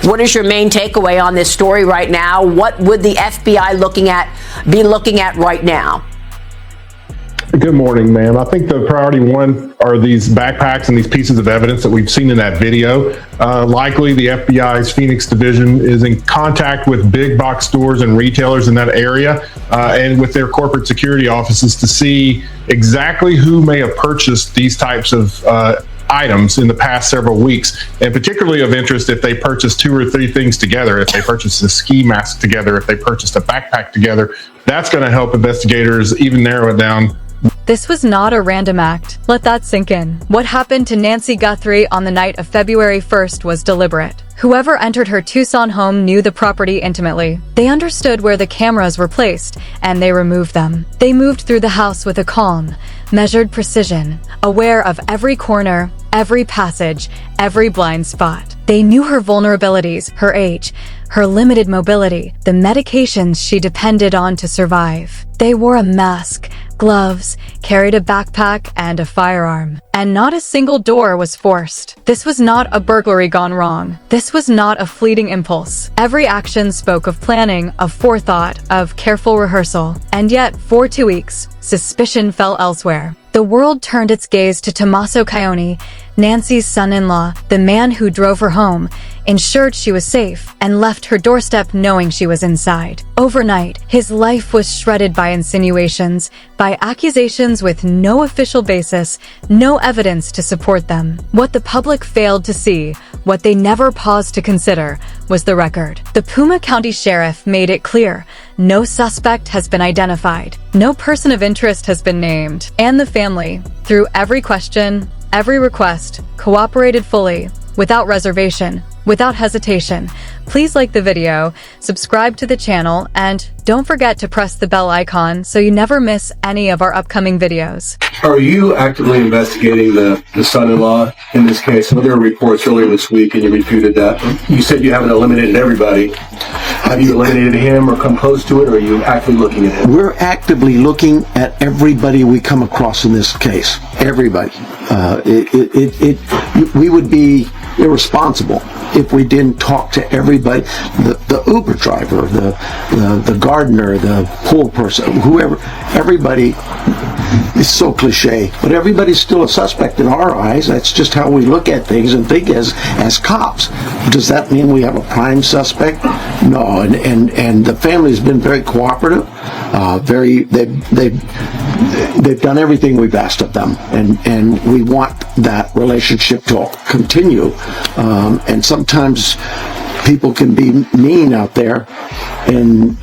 What is your main takeaway on this story right now? What would the FBI be looking at right now? Good morning, ma'am. I think the priority one are these backpacks and these pieces of evidence that we've seen in that video. Likely the FBI's Phoenix division is in contact with big box stores and retailers in that area and with their corporate security offices to see exactly who may have purchased these types of items in the past several weeks, and particularly of interest if they purchased 2 or 3 things together, if they purchased a ski mask together, if they purchased a backpack together. That's going to help investigators even narrow it down. This was not a random act. Let that sink in. What happened to Nancy Guthrie on the night of February 1st was deliberate. Whoever entered her Tucson home knew the property intimately. They understood where the cameras were placed, and they removed them. They moved through the house with a calm, measured precision, aware of every corner, every passage, every blind spot. They knew her vulnerabilities, her age, her limited mobility, the medications she depended on to survive. They wore a mask, gloves, carried a backpack, and a firearm. And not a single door was forced. This was not a burglary gone wrong. This was not a fleeting impulse. Every action spoke of planning, of forethought, of careful rehearsal. And yet, for 2 weeks, suspicion fell elsewhere. The world turned its gaze to Tommaso Caione, Nancy's son-in-law, the man who drove her home, ensured she was safe, and left her doorstep knowing she was inside. Overnight, his life was shredded by insinuations, by accusations with no official basis, no evidence to support them. What the public failed to see, what they never paused to consider, was the record. The Puma County Sheriff made it clear, no suspect has been identified, no person of interest has been named, and the family, through every question, every request, cooperated fully, without reservation, without hesitation. Please like the video, subscribe to the channel, and don't forget to press the bell icon so you never miss any of our upcoming videos. Are you actively investigating the son-in-law in this case? There were reports earlier this week and you refuted that. You said you haven't eliminated everybody. Have you eliminated him or come close to it, or are you actively looking at him? We're actively looking at everybody we come across in this case. Everybody. We would be irresponsible if we didn't talk to everybody, the Uber driver, the gardener, the pool person, whoever, everybody. It's so cliche, but everybody's still a suspect in our eyes. That's just how we look at things and think as cops. Does that mean we have a prime suspect? No, and the family's been very cooperative. They've done everything we've asked of them, and we want that relationship to continue. And sometimes people can be mean out there, and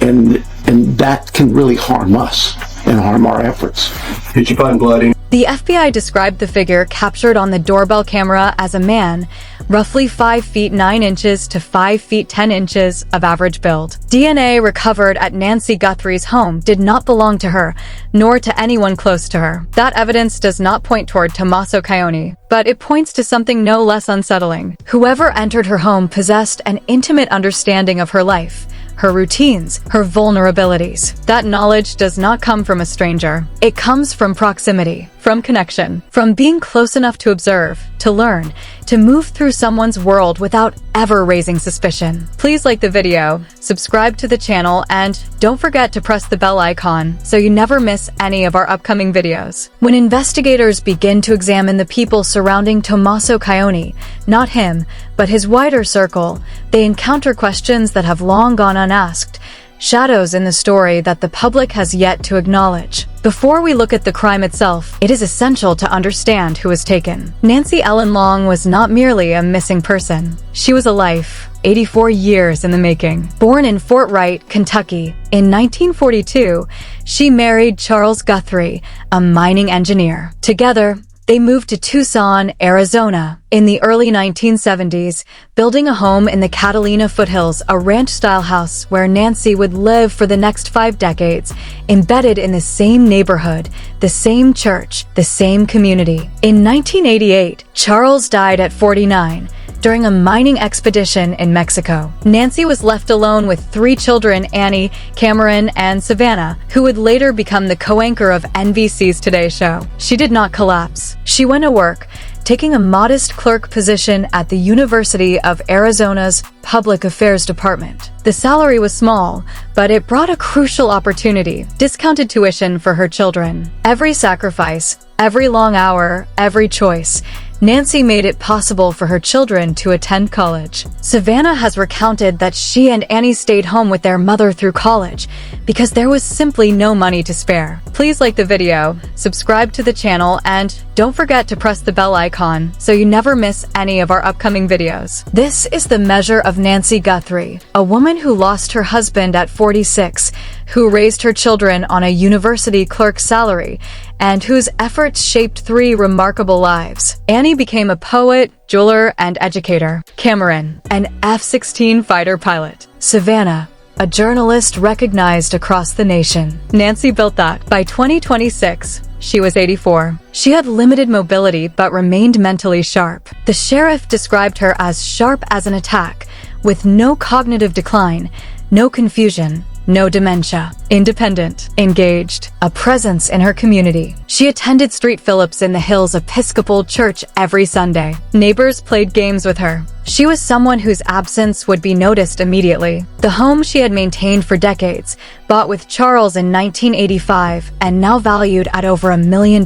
that can really harm us and harm our efforts. Did you find blood? The FBI described the figure captured on the doorbell camera as a man, roughly 5 feet 9 inches to 5 feet 10 inches of average build. DNA recovered at Nancy Guthrie's home did not belong to her, nor to anyone close to her. That evidence does not point toward Tommaso Caione, but it points to something no less unsettling. Whoever entered her home possessed an intimate understanding of her life, her routines, her vulnerabilities. That knowledge does not come from a stranger. It comes from proximity, from connection, from being close enough to observe, to learn, to move through someone's world without ever raising suspicion. Please like the video, subscribe to the channel, and don't forget to press the bell icon so you never miss any of our upcoming videos. When investigators begin to examine the people surrounding Tommaso Caione, not him, but his wider circle, they encounter questions that have long gone unasked, shadows in the story that the public has yet to acknowledge. Before we look at the crime itself, it is essential to understand who was taken. Nancy Ellen Long was not merely a missing person. She was a life, 84 years in the making. Born in Fort Wright, Kentucky, in 1942, she married Charles Guthrie, a mining engineer. Together, they moved to Tucson, Arizona, in the early 1970s, building a home in the Catalina foothills, a ranch-style house where Nancy would live for the next 5 decades, embedded in the same neighborhood, the same church, the same community. In 1988, Charles died at 49, during a mining expedition in Mexico. Nancy was left alone with 3 children, Annie, Cameron, and Savannah, who would later become the co-anchor of NBC's Today Show. She did not collapse. She went to work, taking a modest clerk position at the University of Arizona's Public Affairs Department. The salary was small, but it brought a crucial opportunity: discounted tuition for her children. Every sacrifice, every long hour, every choice, Nancy made it possible for her children to attend college. Savannah has recounted that she and Annie stayed home with their mother through college because there was simply no money to spare. Please like the video, subscribe to the channel, and don't forget to press the bell icon so you never miss any of our upcoming videos. This is the measure of Nancy Guthrie, a woman who lost her husband at 46, who raised her children on a university clerk's salary, and whose efforts shaped 3 remarkable lives. Annie became a poet, jeweler, and educator. Cameron, an F-16 fighter pilot. Savannah, a journalist recognized across the nation. Nancy built that. By 2026, she was 84. She had limited mobility but remained mentally sharp. The sheriff described her as sharp as an attack, with no cognitive decline, no confusion, no dementia. Independent, engaged, a presence in her community. She attended St. Philip's in the Hills Episcopal Church every Sunday. Neighbors played games with her. She was someone whose absence would be noticed immediately. The home she had maintained for decades, bought with Charles in 1985 and now valued at over $1 million,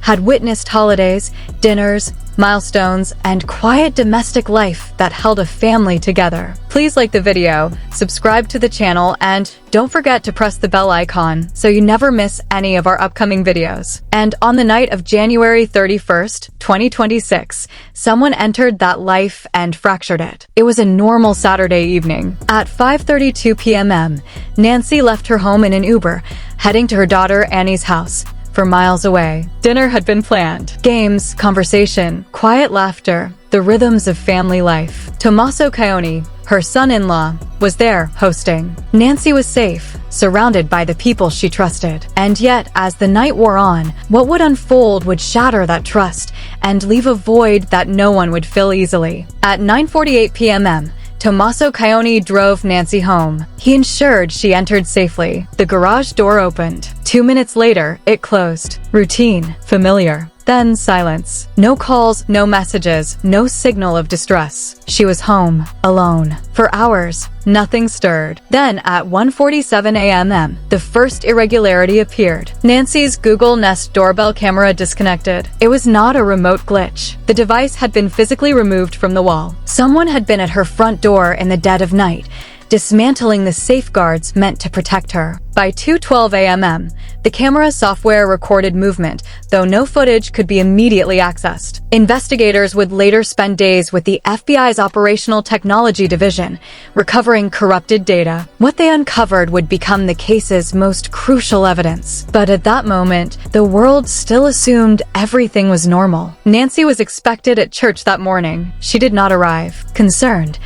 had witnessed holidays, dinners, milestones, and quiet domestic life that held a family together. Please like the video, subscribe to the channel, and don't forget to press the bell icon so you never miss any of our upcoming videos. And on the night of January 31st, 2026, someone entered that life and fractured it. It was a normal Saturday evening. At 5:32 p.m., Nancy left her home in an Uber, heading to her daughter Annie's house. For miles away, dinner had been planned. Games, conversation, quiet laughter, the rhythms of family life. Tommaso Caioni, her son-in-law, was there hosting. Nancy was safe, surrounded by the people she trusted. And yet, as the night wore on, what would unfold would shatter that trust and leave a void that no one would fill easily. At 9:48 p.m., Tommaso Caioni drove Nancy home. He ensured she entered safely. The garage door opened. 2 minutes later, it closed. Routine, familiar. Then silence. No calls, no messages, no signal of distress. She was home, alone. For hours, nothing stirred. Then at 1:47 a.m., the first irregularity appeared. Nancy's Google Nest doorbell camera disconnected. It was not a remote glitch. The device had been physically removed from the wall. Someone had been at her front door in the dead of night, dismantling the safeguards meant to protect her. By 2:12 a.m., the camera software recorded movement, though no footage could be immediately accessed. Investigators would later spend days with the FBI's Operational Technology Division, recovering corrupted data. What they uncovered would become the case's most crucial evidence. But at that moment, the world still assumed everything was normal. Nancy was expected at church that morning. She did not arrive. Concerned,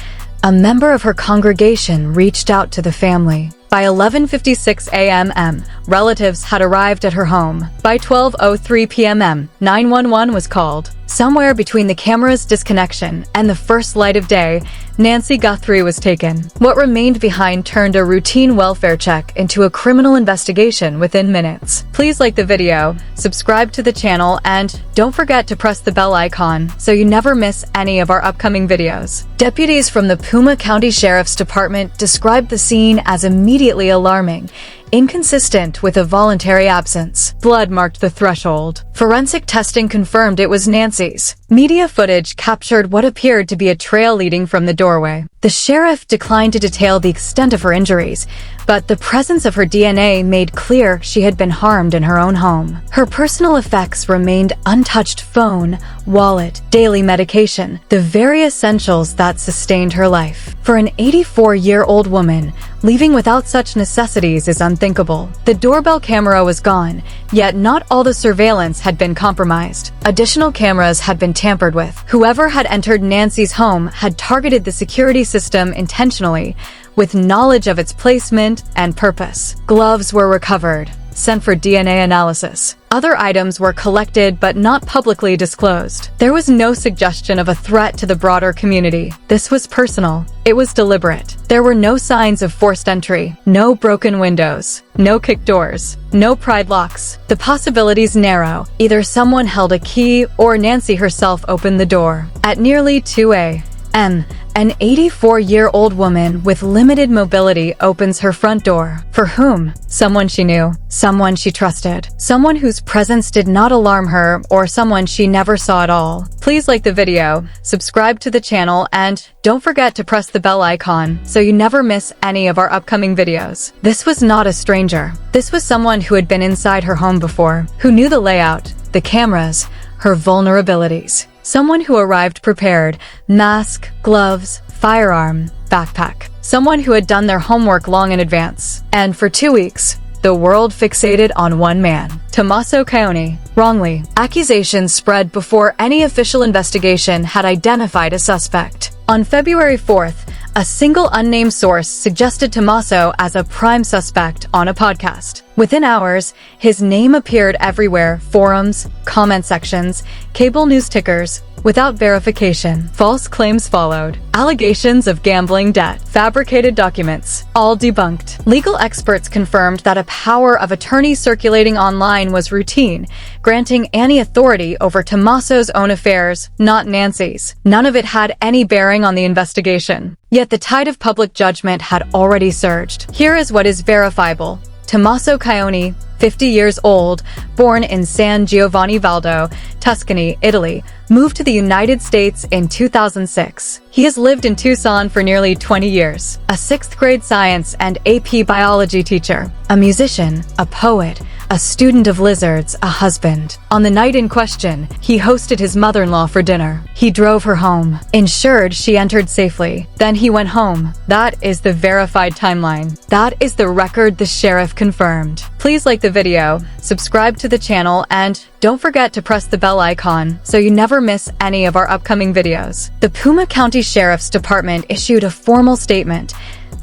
a member of her congregation reached out to the family. By 11:56 a.m., relatives had arrived at her home. By 12:03 p.m., 911 was called. Somewhere between the camera's disconnection and the first light of day, Nancy Guthrie was taken. What remained behind turned a routine welfare check into a criminal investigation within minutes. Please like the video, subscribe to the channel, and don't forget to press the bell icon so you never miss any of our upcoming videos. Deputies from the Puma County Sheriff's Department described the scene as immediately alarming, inconsistent with a voluntary absence. Blood marked the threshold. Forensic testing confirmed it was Nancy's. Media footage captured what appeared to be a trail leading from the doorway. The sheriff declined to detail the extent of her injuries, but the presence of her DNA made clear she had been harmed in her own home. Her personal effects remained untouched: phone, wallet, daily medication, the very essentials that sustained her life. For an 84-year-old woman, leaving without such necessities is unthinkable. The doorbell camera was gone, yet not all the surveillance had been compromised. Additional cameras had been tampered with. Whoever had entered Nancy's home had targeted the security system intentionally, with knowledge of its placement and purpose. Gloves were recovered. sent for DNA analysis. Other items were collected but not publicly disclosed. There was no suggestion of a threat to the broader community. This was personal. It was deliberate. There were no signs of forced entry, no broken windows, no kicked doors, no pried locks. The possibilities narrow. Either someone held a key or Nancy herself opened the door. At nearly 2 a.m., an 84-year-old woman with limited mobility opens her front door. For whom? Someone she knew, someone she trusted, someone whose presence did not alarm her, or someone she never saw at all. Please like the video, subscribe to the channel, and don't forget to press the bell icon so you never miss any of our upcoming videos. This was not a stranger. This was someone who had been inside her home before, who knew the layout, the cameras, her vulnerabilities. Someone who arrived prepared, mask, gloves, firearm, backpack. Someone who had done their homework long in advance. And for 2 weeks, the world fixated on one man, Tommaso Caione. Wrongly, accusations spread before any official investigation had identified a suspect. On February 4th, a single unnamed source suggested Tommaso as a prime suspect on a podcast. Within hours, his name appeared everywhere: forums, comment sections, cable news tickers. Without verification, false claims followed. Allegations of gambling debt, fabricated documents, all debunked. Legal experts confirmed that a power of attorney circulating online was routine, granting any authority over Tommaso's own affairs, not Nancy's. None of it had any bearing on the investigation. Yet the tide of public judgment had already surged. Here is what is verifiable. Tommaso Caione, 50 years old, born in San Giovanni Valdo, Tuscany, Italy, moved to the United States in 2006. He has lived in Tucson for nearly 20 years, a 6th grade science and AP biology teacher, a musician, a poet, a student of lizards, a husband. On the night in question, he hosted his mother-in-law for dinner. He drove her home, ensured she entered safely. Then he went home. That is the verified timeline. That is the record the sheriff confirmed. Please like the video, subscribe to the channel, and don't forget to press the bell icon so you never miss any of our upcoming videos. The Puma County Sheriff's Department issued a formal statement.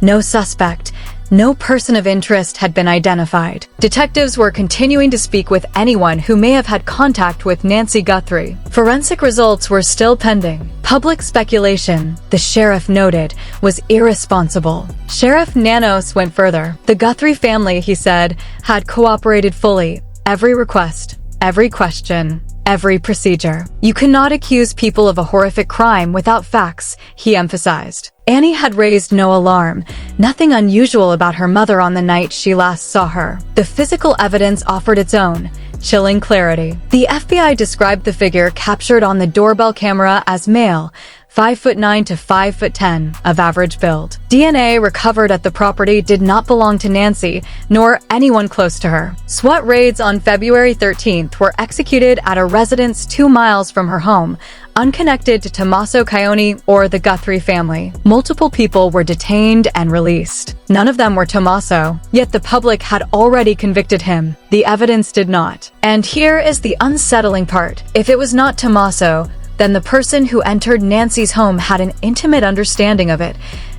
No suspect, no person of interest had been identified. Detectives were continuing to speak with anyone who may have had contact with Nancy Guthrie. Forensic results were still pending. Public speculation, the sheriff noted, was irresponsible. Sheriff Nanos went further. The Guthrie family, he said, had cooperated fully. Every request, every question, every procedure. You cannot accuse people of a horrific crime without facts, he emphasized. Annie had raised no alarm, nothing unusual about her mother on the night she last saw her. The physical evidence offered its own, chilling clarity. The FBI described the figure captured on the doorbell camera as male, 5'9" to 5'10", of average build. DNA recovered at the property did not belong to Nancy, nor anyone close to her. SWAT raids on February 13th were executed at a residence 2 miles from her home, unconnected to Tommaso Caione or the Guthrie family. Multiple people were detained and released. None of them were Tommaso, yet the public had already convicted him. The evidence did not. And here is the unsettling part. If it was not Tommaso, then the person who entered Nancy's home had an intimate understanding of it,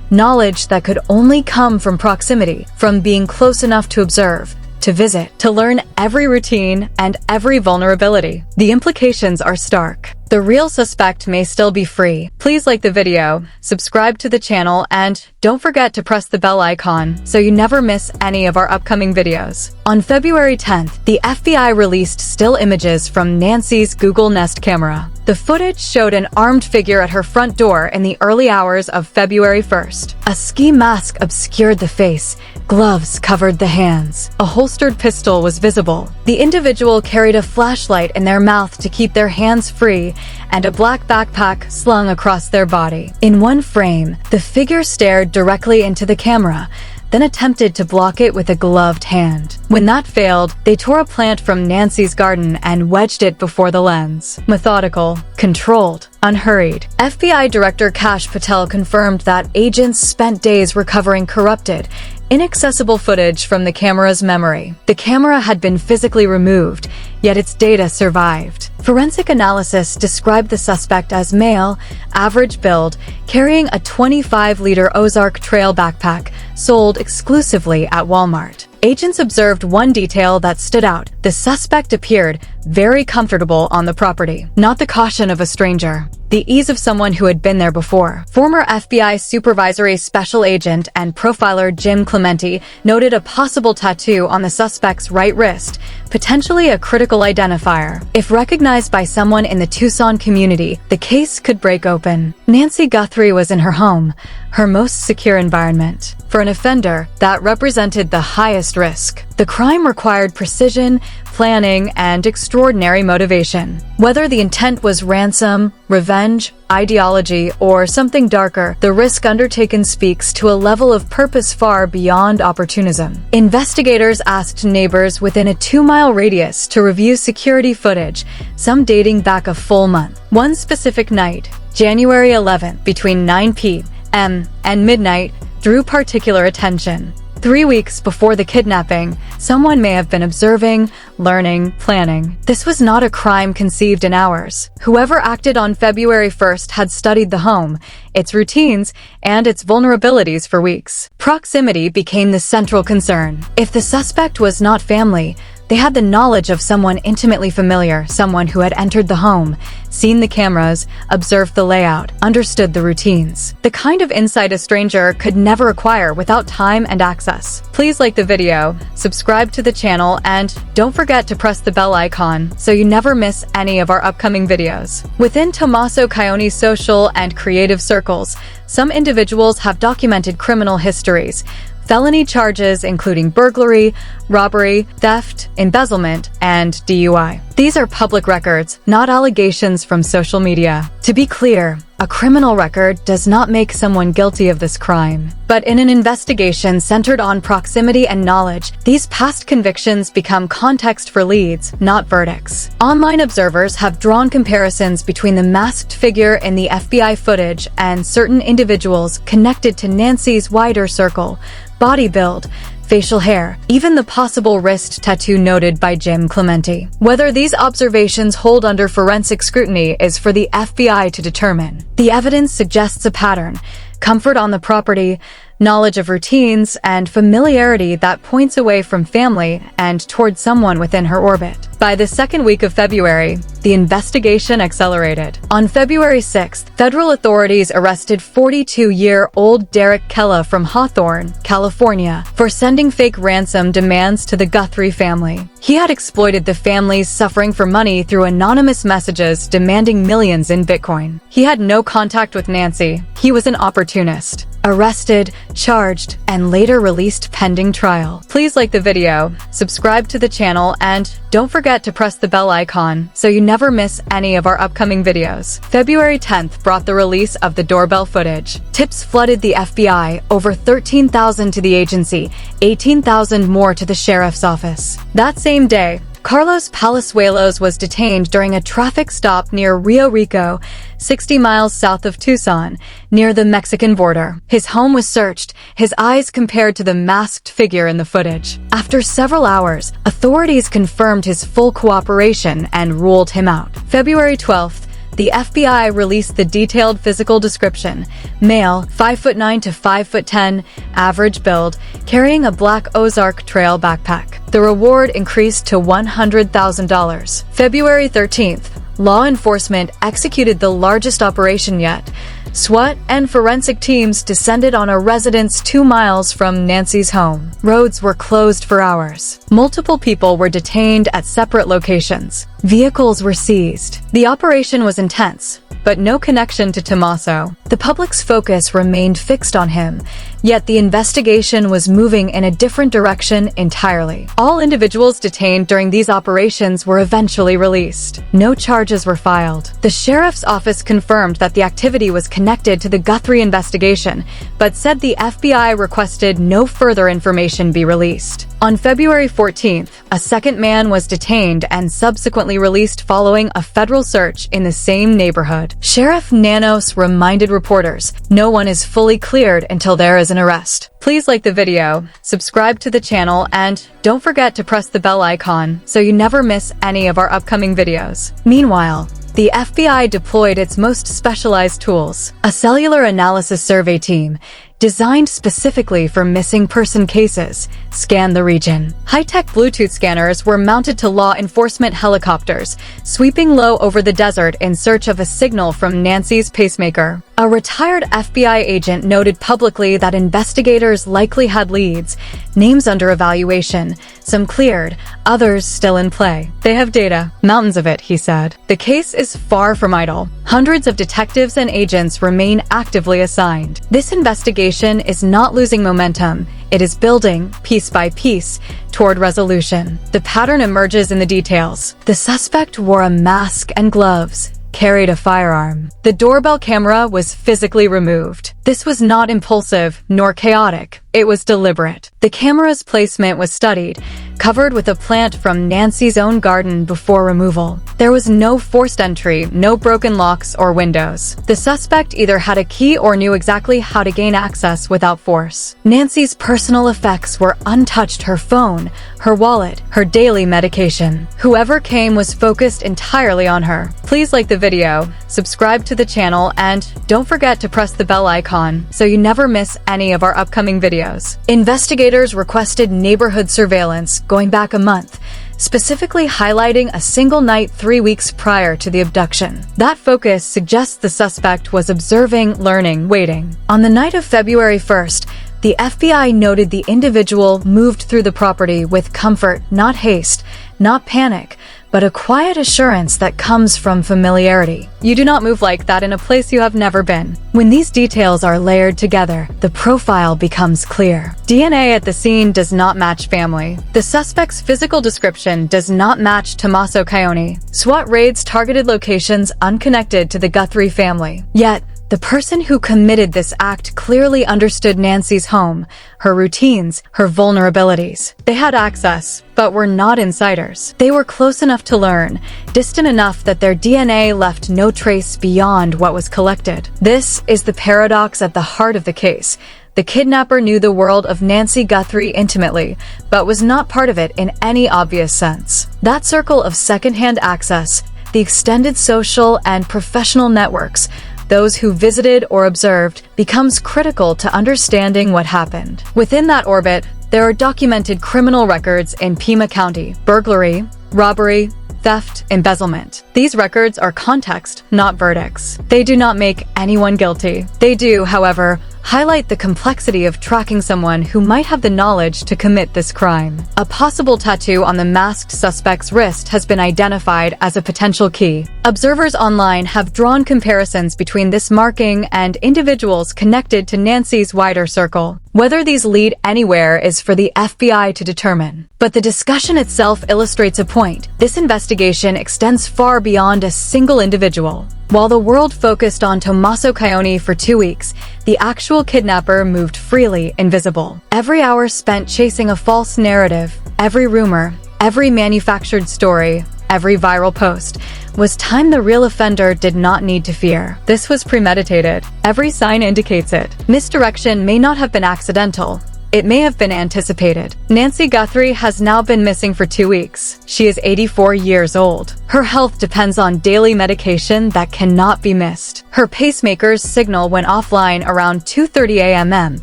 knowledge that could only come from proximity, from being close enough to observe, to visit, to learn every routine and every vulnerability. The implications are stark. The real suspect may still be free. Please like the video, subscribe to the channel, and don't forget to press the bell icon so you never miss any of our upcoming videos. On February 10th, the FBI released still images from Nancy's Google Nest camera. The footage showed an armed figure at her front door in the early hours of February 1st. A ski mask obscured the face, gloves covered the hands. A holstered pistol was visible. The individual carried a flashlight in their mouth to keep their hands free, and a black backpack slung across their body. In one frame, the figure stared directly into the camera, then attempted to block it with a gloved hand. When that failed, they tore a plant from Nancy's garden and wedged it before the lens. Methodical, controlled, unhurried. FBI Director Kash Patel confirmed that agents spent days recovering corrupted, inaccessible footage from the camera's memory. The camera had been physically removed, yet its data survived. Forensic analysis described the suspect as male, average build, carrying a 25-liter Ozark Trail backpack sold exclusively at Walmart. Agents observed one detail that stood out. The suspect appeared very comfortable on the property. Not the caution of a stranger, the ease of someone who had been there before. Former FBI Supervisory Special Agent and profiler Jim Clementi noted a possible tattoo on the suspect's right wrist, potentially a critical identifier. If recognized by someone in the Tucson community, the case could break open. Nancy Guthrie was in her home, her most secure environment. For an offender, that represented the highest risk. The crime required precision, planning, and extraordinary motivation. Whether the intent was ransom, revenge, ideology, or something darker, the risk undertaken speaks to a level of purpose far beyond opportunism. Investigators asked neighbors within a 2-mile radius to review security footage, some dating back a full month. One specific night, January 11th, between 9 p.m. and midnight, drew particular attention. 3 weeks before the kidnapping, someone may have been observing, learning, planning. This was not a crime conceived in hours. Whoever acted on February 1st had studied the home, its routines, and its vulnerabilities for weeks. Proximity became the central concern. If the suspect was not family, they had the knowledge of someone intimately familiar, someone who had entered the home, seen the cameras, observed the layout, understood the routines. The kind of insight a stranger could never acquire without time and access. Please like the video, subscribe to the channel, and don't forget to press the bell icon so you never miss any of our upcoming videos. Within Tommaso Caioni's social and creative circles, some individuals have documented criminal histories, felony charges including burglary, robbery, theft, embezzlement, and DUI. These are public records, not allegations from social media. To be clear, a criminal record does not make someone guilty of this crime. But in an investigation centered on proximity and knowledge, these past convictions become context for leads, not verdicts. Online observers have drawn comparisons between the masked figure in the FBI footage and certain individuals connected to Nancy's wider circle, body build, facial hair, even the possible wrist tattoo noted by Jim Clementi. Whether these observations hold under forensic scrutiny is for the FBI to determine. The evidence suggests a pattern: comfort on the property, knowledge of routines, and familiarity that points away from family and toward someone within her orbit. By the second week of February, the investigation accelerated. On February 6th, federal authorities arrested 42-year-old Derek Kella from Hawthorne, California, for sending fake ransom demands to the Guthrie family. He had exploited the family's suffering for money through anonymous messages demanding millions in Bitcoin. He had no contact with Nancy. He was an opportunist. Arrested, charged, and later released pending trial. Please like the video, subscribe to the channel, and don't forget to press the bell icon so you never miss any of our upcoming videos. February 10th brought the release of the doorbell footage. Tips flooded the FBI, over 13,000 to the agency, 18,000 more to the sheriff's office. That same day, Carlos Palazuelos was detained during a traffic stop near Rio Rico, 60 miles south of Tucson, near the Mexican border. His home was searched, his eyes compared to the masked figure in the footage. After several hours, authorities confirmed his full cooperation and ruled him out. February 12th, the FBI released the detailed physical description: male, 5'9" to 5'10", average build, carrying a black Ozark Trail backpack. The reward increased to $100,000. February 13th, law enforcement executed the largest operation yet. SWAT and forensic teams descended on a residence 2 miles from Nancy's home. Roads were closed for hours. Multiple people were detained at separate locations. Vehicles were seized. The operation was intense, but no connection to Tommaso. The public's focus remained fixed on him, yet the investigation was moving in a different direction entirely. All individuals detained during these operations were eventually released. No charges were filed. The sheriff's office confirmed that the activity was connected to the Guthrie investigation, but said the FBI requested no further information be released. On February 14th, a second man was detained and subsequently released following a federal search in the same neighborhood. Sheriff Nanos reminded reporters, no one is fully cleared until there is an arrest. Please like the video, subscribe to the channel, and don't forget to press the bell icon so you never miss any of our upcoming videos. Meanwhile, the FBI deployed its most specialized tools, a cellular analysis survey team, designed specifically for missing person cases, scanned the region. High-tech Bluetooth scanners were mounted to law enforcement helicopters, sweeping low over the desert in search of a signal from Nancy's pacemaker. A retired FBI agent noted publicly that investigators likely had leads, names under evaluation, some cleared, others still in play. They have data, mountains of it, he said. The case is far from idle. Hundreds of detectives and agents remain actively assigned. This investigation is not losing momentum. It is building, piece by piece, toward resolution. The pattern emerges in the details. The suspect wore a mask and gloves, carried a firearm. The doorbell camera was physically removed. This was not impulsive nor chaotic. It was deliberate. The camera's placement was studied, covered with a plant from Nancy's own garden before removal. There was no forced entry, no broken locks or windows. The suspect either had a key or knew exactly how to gain access without force. Nancy's personal effects were untouched: her phone, her wallet, her daily medication. Whoever came was focused entirely on her. Please like the video, subscribe to the channel, and don't forget to press the bell icon so you never miss any of our upcoming videos. Investigators requested neighborhood surveillance going back a month, specifically highlighting a single night 3 weeks prior to the abduction. That focus suggests the suspect was observing, learning, waiting. On the night of February 1st, the FBI noted the individual moved through the property with comfort, not haste, not panic, but a quiet assurance that comes from familiarity. You do not move like that in a place you have never been. When these details are layered together, the profile becomes clear. DNA at the scene does not match family. The suspect's physical description does not match Tommaso Cioni. SWAT raids targeted locations unconnected to the Guthrie family. Yet, the person who committed this act clearly understood Nancy's home, her routines, her vulnerabilities. They had access, but were not insiders. They were close enough to learn, distant enough that their DNA left no trace beyond what was collected. This is the paradox at the heart of the case. The kidnapper knew the world of Nancy Guthrie intimately, but was not part of it in any obvious sense. That circle of secondhand access, the extended social and professional networks, those who visited or observed, becomes critical to understanding what happened. Within that orbit, there are documented criminal records in Pima County: burglary, robbery, theft, embezzlement. These records are context, not verdicts. They do not make anyone guilty. They do, however, highlight the complexity of tracking someone who might have the knowledge to commit this crime. A possible tattoo on the masked suspect's wrist has been identified as a potential key. Observers online have drawn comparisons between this marking and individuals connected to Nancy's wider circle. Whether these lead anywhere is for the FBI to determine. But the discussion itself illustrates a point. This investigation extends far beyond a single individual. While the world focused on Tommaso Cioni for 2 weeks, the actual kidnapper moved freely, invisible. Every hour spent chasing a false narrative, every rumor, every manufactured story, every viral post, was time the real offender did not need to fear. This was premeditated. Every sign indicates it. Misdirection may not have been accidental. It may have been anticipated. Nancy Guthrie has now been missing for 2 weeks. She is 84 years old. Her health depends on daily medication that cannot be missed. Her pacemaker's signal went offline around 2:30 a.m.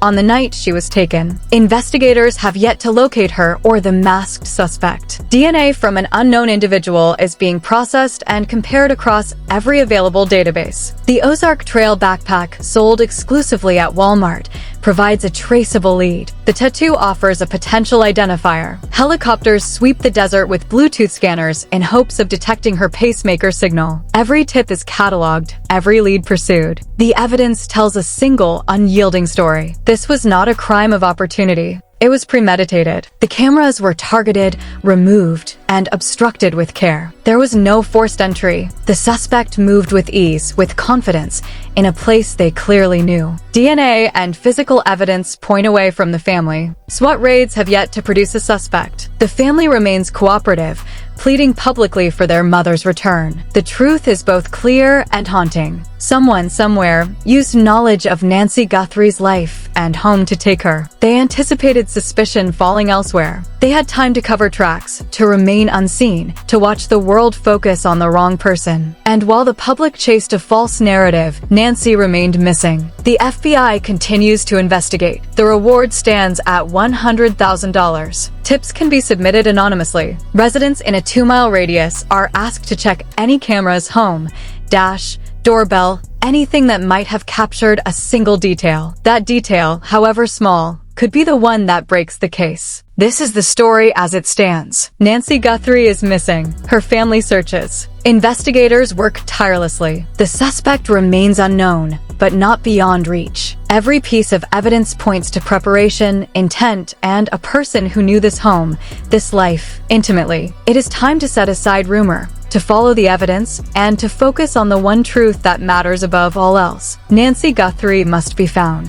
on the night she was taken. Investigators have yet to locate her or the masked suspect. DNA from an unknown individual is being processed and compared across every available database. The Ozark Trail backpack, sold exclusively at Walmart, provides a traceable lead. The tattoo offers a potential identifier. Helicopters sweep the desert with Bluetooth scanners in hopes of detecting her pacemaker signal. Every tip is cataloged, every lead pursued. The evidence tells a single, unyielding story. This was not a crime of opportunity. It was premeditated. The cameras were targeted, removed, and obstructed with care. There was no forced entry. The suspect moved with ease, with confidence, in a place they clearly knew. DNA and physical evidence point away from the family. SWAT raids have yet to produce a suspect. The family remains cooperative, pleading publicly for their mother's return. The truth is both clear and haunting. Someone, somewhere, used knowledge of Nancy Guthrie's life and home to take her. They anticipated suspicion falling elsewhere. They had time to cover tracks, to remain unseen, to watch the world focus on the wrong person. And while the public chased a false narrative, Nancy remained missing. The FBI continues to investigate. The reward stands at $100,000. Tips can be submitted anonymously. Residents in a 2-mile radius are asked to check any cameras, home, dash, doorbell, anything that might have captured a single detail. That detail, however small, could be the one that breaks the case. This is the story as it stands. Nancy Guthrie is missing. Her family searches. Investigators work tirelessly. The suspect remains unknown, but not beyond reach. Every piece of evidence points to preparation, intent, and a person who knew this home, this life, intimately. It is time to set aside rumor, to follow the evidence, and to focus on the one truth that matters above all else. Nancy Guthrie must be found.